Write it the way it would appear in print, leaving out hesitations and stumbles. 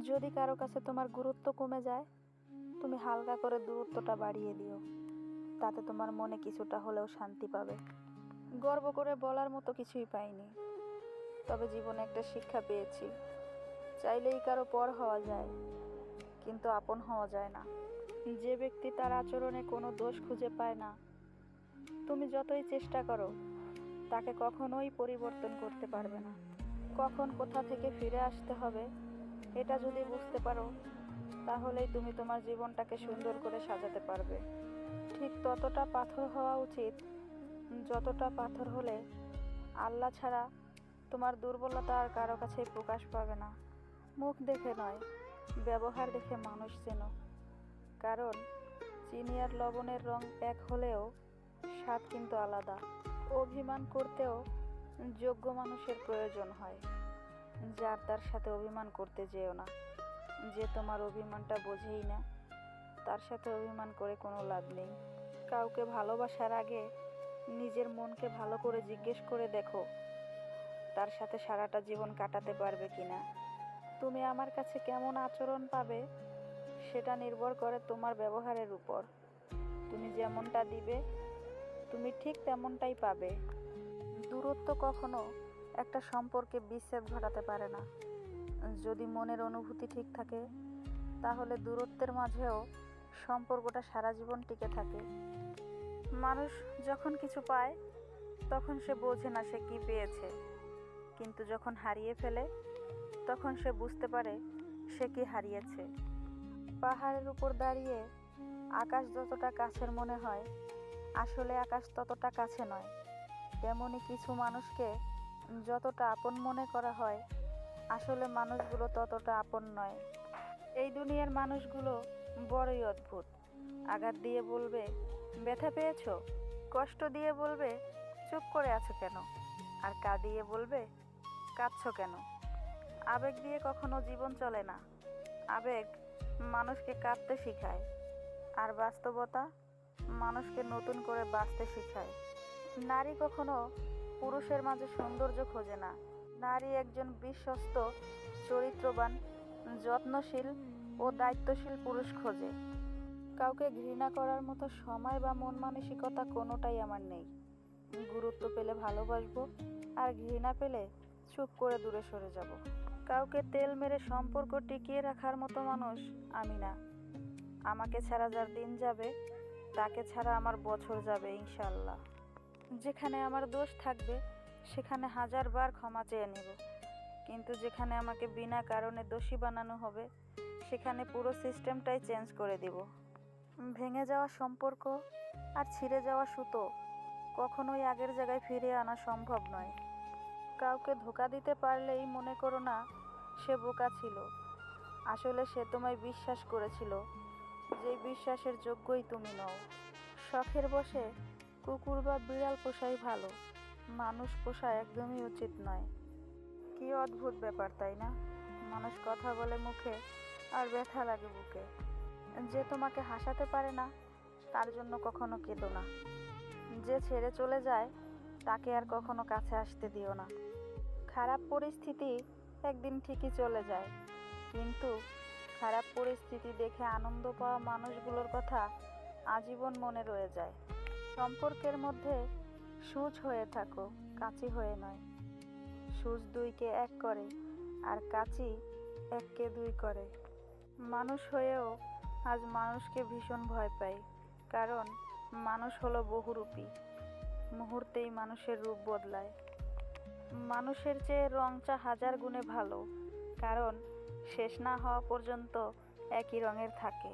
যদি কারো কাছে তোমার গুরুত্ব কমে যায়, তুমি হালকা করে দূরত্বটা বাড়িয়ে দিও। তাতে তোমার মনে কিছুটা হলেও শান্তি পাবে। গর্ব করে বলার মতো কিছুই পাইনি, তবে জীবনে একটা শিক্ষা পেয়েছি। চাইলেই কারো পর হওয়া যায়, কিন্তু আপন হওয়া যায় না। যে ব্যক্তি তার আচরণে কোনো দোষ খুঁজে পায় না, তুমি যতই চেষ্টা করো তাকে কখনোই পরিবর্তন করতে পারবে না। কখন কোথা থেকে ফিরে আসতে হবে এটা যদি বুঝতে পারো, তাহলেই তুমি তোমার জীবনটাকে সুন্দর করে সাজাতে পারবে। ঠিক ততটা পাথর হওয়া উচিত যতটা পাথর হলে আল্লাহ ছাড়া তোমার দুর্বলতা আর কারো কাছেই প্রকাশ পাবে না। মুখ দেখে নয়, ব্যবহার দেখে মানুষ চেনো। কারণ চিনি আর লবণের রং এক হলেও স্বাদ কিন্তু আলাদা। অভিমান করতেও যোগ্য মানুষের প্রয়োজন হয়। যার তার সাথে অভিমান করতে যেও না। যে তোমার অভিমানটা বোঝেই না, তার সাথে অভিমান করে কোনো লাভ নেই। কাউকে ভালোবাসার আগে নিজের মনকে ভালো করে জিজ্ঞেস করে দেখো, তার সাথে সারাটা জীবন কাটাতে পারবে কিনা। তুমি আমার কাছে কেমন আচরণ পাবে সেটা নির্ভর করে তোমার ব্যবহারের উপর। তুমি যেমনটা দিবে, তুমি ঠিক তেমনটাই পাবে। দূরত্ব কখনো একটা সম্পর্কে বিচ্ছেদ ঘটাতে পারে না। যদি মনের অনুভূতি ঠিক থাকে, তাহলে দূরত্বের মাঝেও সম্পর্কটা সারা জীবন টিকে থাকে। মানুষ যখন কিছু পায় তখন সে বোঝে না সে কি পেয়েছে, কিন্তু যখন হারিয়ে ফেলে তখন সে বুঝতে পারে সে কি হারিয়েছে। পাহাড়ের উপর দাঁড়িয়ে আকাশ যতটা কাছের মনে হয়, আসলে আকাশ ততটা কাছে নয়। তেমনি কিছু মানুষকে যতটা আপন মনে করা হয়, আসলে মানুষগুলো ততটা আপন নয়। এই দুনিয়ার মানুষগুলো বড়ই অদ্ভুত। আঘাত দিয়ে বলবে ব্যথা পেয়েছো, কষ্ট দিয়ে বলবে চুপ করে আছো কেন, আর কাঁদিয়ে বলবে কাঁদছো কেন। আবেগ দিয়ে কখনো জীবন চলে না। আবেগ মানুষকে কাঁদতে শেখায়, আর বাস্তবতা মানুষকে নতুন করে বাঁচতে শেখায়। নারী কখনো পুরুষের মাঝে সৌন্দর্য খোঁজে না। নারী একজন বিশ্বস্ত, চরিত্রবান, যত্নশীল ও দায়িত্বশীল পুরুষ খোঁজে। কাউকে ঘৃণা করার মতো সময় বা মন মানসিকতা কোনোটাই আমার নেই। গুরুত্ব পেলে ভালোবাসবো, আর ঘৃণা পেলে চুপ করে দূরে সরে যাব। কাউকে তেল মেরে সম্পর্ক টিকিয়ে রাখার মতো মানুষ আমি না। আমাকে ছাড়া যার দিন যাবে, তাকে ছাড়া আমার বছর যাবে ইনশাল্লাহ। যেখানে আমার দোষ থাকবে সেখানে 1000 বার ক্ষমা চেয়ে নেব, কিন্তু যেখানে আমাকে বিনা কারণে দোষী বানানো হবে সেখানে পুরো সিস্টেমটাই চেঞ্জ করে দিব। ভেঙে যাওয়া সম্পর্ক আর ছিঁড়ে যাওয়া সুতো কখনোই আগের জায়গায় ফিরিয়ে আনা সম্ভব নয়। কাউকে ধোঁকা দিতে পারলেই মনে করো না সে বোকা ছিল। আসলে সে তোমায় বিশ্বাস করেছিল, যেই বিশ্বাসের যোগ্যই তুমি নও। শখের বশে কুকুর বা বিড়াল পোষাই ভালো, মানুষ পোষা একদমই উচিত নয়। কি অদ্ভুত ব্যাপার তাই না? মানুষ কথা বলে মুখে আর ব্যথা লাগে বুকে। যে তোমাকে হাসাতে পারে না তার জন্য কখনো কেঁদো না। যে ছেড়ে চলে যায় তাকে আর কখনো কাছে আসতে দিও না। খারাপ পরিস্থিতি একদিন ঠিকই চলে যায়, কিন্তু খারাপ পরিস্থিতি দেখে আনন্দ পাওয়া মানুষগুলোর কথা আজীবন মনে রয়ে যায়। সম্পর্কের মধ্যে সূচ হয়ে থাকো, কাঁচি হয়ে নয়। সূচ দুইকে এক করে, আর কাঁচি এককে দুই করে। মানুষ হয়েও আজ মানুষকে ভীষণ ভয় পাই, কারণ মানুষ হলো বহুরূপী। মুহূর্তেই মানুষের রূপ বদলায়। মানুষের চেয়ে রংটা 1000 গুণে ভালো, কারণ শেষ না হওয়া পর্যন্ত একই রঙের থাকে।